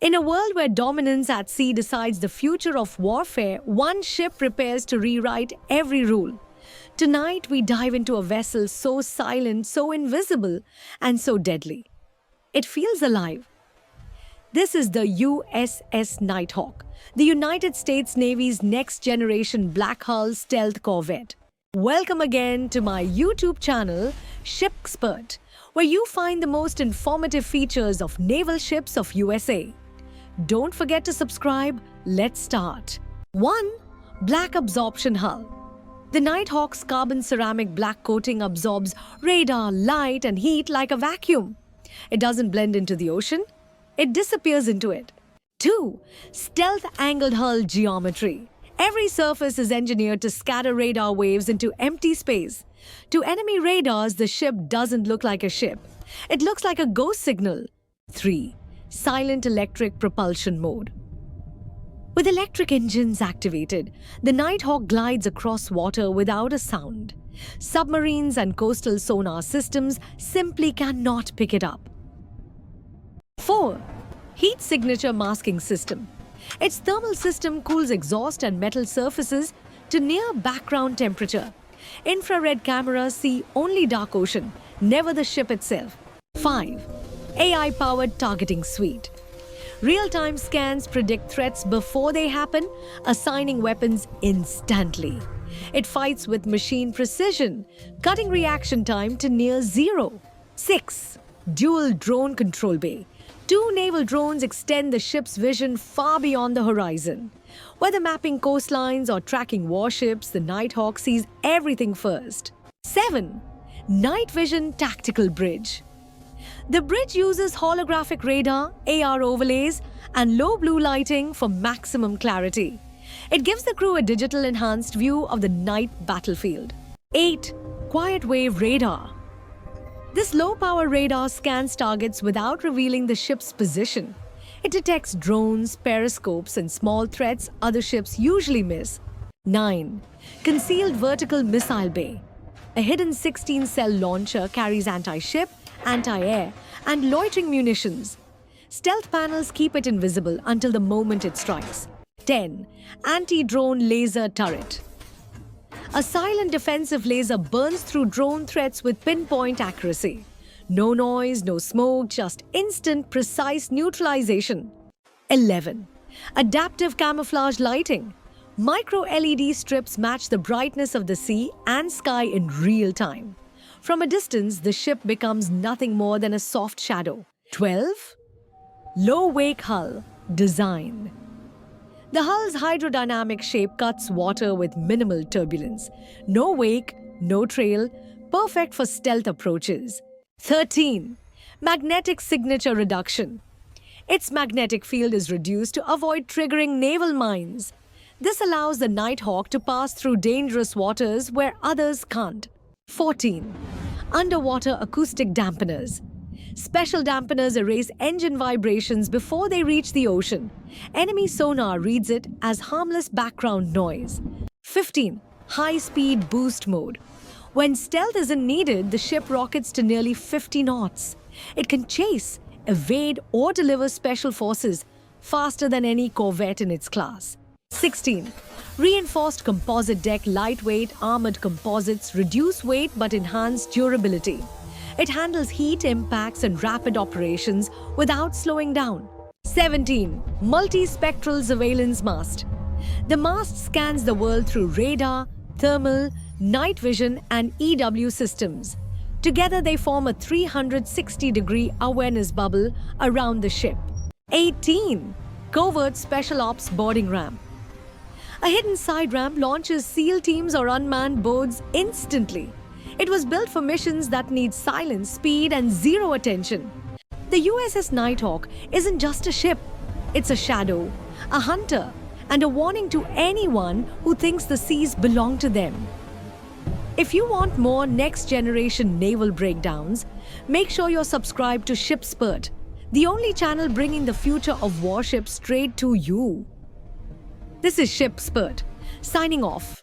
In a world where dominance at sea decides the future of warfare, one ship prepares to rewrite every rule. Tonight, we dive into a vessel so silent, so invisible, and so deadly. It feels alive. This is the USS Nighthawk, the United States Navy's next-generation black hull stealth corvette. Welcome again to my YouTube channel, Shipxpert, where you find the most informative features of naval ships of USA. Don't forget to subscribe. Let's start. 1. Black absorption hull. The Nighthawk's carbon ceramic black coating absorbs radar, light, and heat like a vacuum. It doesn't blend into the ocean. It disappears into it. 2. Stealth angled hull geometry. Every surface is engineered to scatter radar waves into empty space. To enemy radars, the ship doesn't look like a ship. It looks like a ghost signal. 3. Silent electric propulsion mode. With electric engines activated, the Nighthawk glides across water without a sound. Submarines and coastal sonar systems simply cannot pick it up. 4. Heat signature masking system. Its thermal system cools exhaust and metal surfaces to near background temperature. Infrared cameras see only dark ocean, never the ship itself. 5. AI-powered targeting suite. Real-time scans predict threats before they happen, assigning weapons instantly. It fights with machine precision, cutting reaction time to near zero. 6. Dual drone control bay. 2 naval drones extend the ship's vision far beyond the horizon. Whether mapping coastlines or tracking warships, the Nighthawk sees everything first. 7. Night Vision Tactical Bridge. The bridge uses holographic radar, AR overlays, and low blue lighting for maximum clarity. It gives the crew a digital enhanced view of the night battlefield. 8. Quiet Wave Radar. This low-power radar scans targets without revealing the ship's position. It detects drones, periscopes, and small threats other ships usually miss. 9. Concealed Vertical Missile Bay. A hidden 16-cell launcher carries anti-ship, anti-air, and loitering munitions. Stealth panels keep it invisible until the moment it strikes. 10. Anti-drone laser turret. A silent defensive laser burns through drone threats with pinpoint accuracy. No noise, no smoke, just instant, precise neutralization. 11. Adaptive camouflage lighting. Micro-LED strips match the brightness of the sea and sky in real time. From a distance, the ship becomes nothing more than a soft shadow. 12. Low-wake hull design. The hull's hydrodynamic shape cuts water with minimal turbulence. No wake, no trail, perfect for stealth approaches. 13. Magnetic signature reduction. Its magnetic field is reduced to avoid triggering naval mines. This allows the Nighthawk to pass through dangerous waters where others can't. 14. Underwater acoustic dampeners. Special dampeners erase engine vibrations before they reach the ocean. Enemy sonar reads it as harmless background noise. 15. High-speed boost mode. When stealth isn't needed, the ship rockets to nearly 50 knots. It can chase, evade, or deliver special forces faster than any corvette in its class. 16. Reinforced composite deck. Lightweight armored composites reduce weight but enhance durability. It handles heat, impacts, and rapid operations without slowing down. 17. Multispectral surveillance mast. The mast scans the world through radar, thermal, night vision, and EW systems. Together they form a 360-degree awareness bubble around the ship. 18. Covert Special Ops boarding ramp. A hidden side ramp launches SEAL teams or unmanned boats instantly. It was built for missions that need silence, speed, and zero attention. The USS Nighthawk isn't just a ship. It's a shadow, a hunter, and a warning to anyone who thinks the seas belong to them. If you want more next-generation naval breakdowns, make sure you're subscribed to Shipxpert, the only channel bringing the future of warships straight to you. This is Shipxpert, signing off.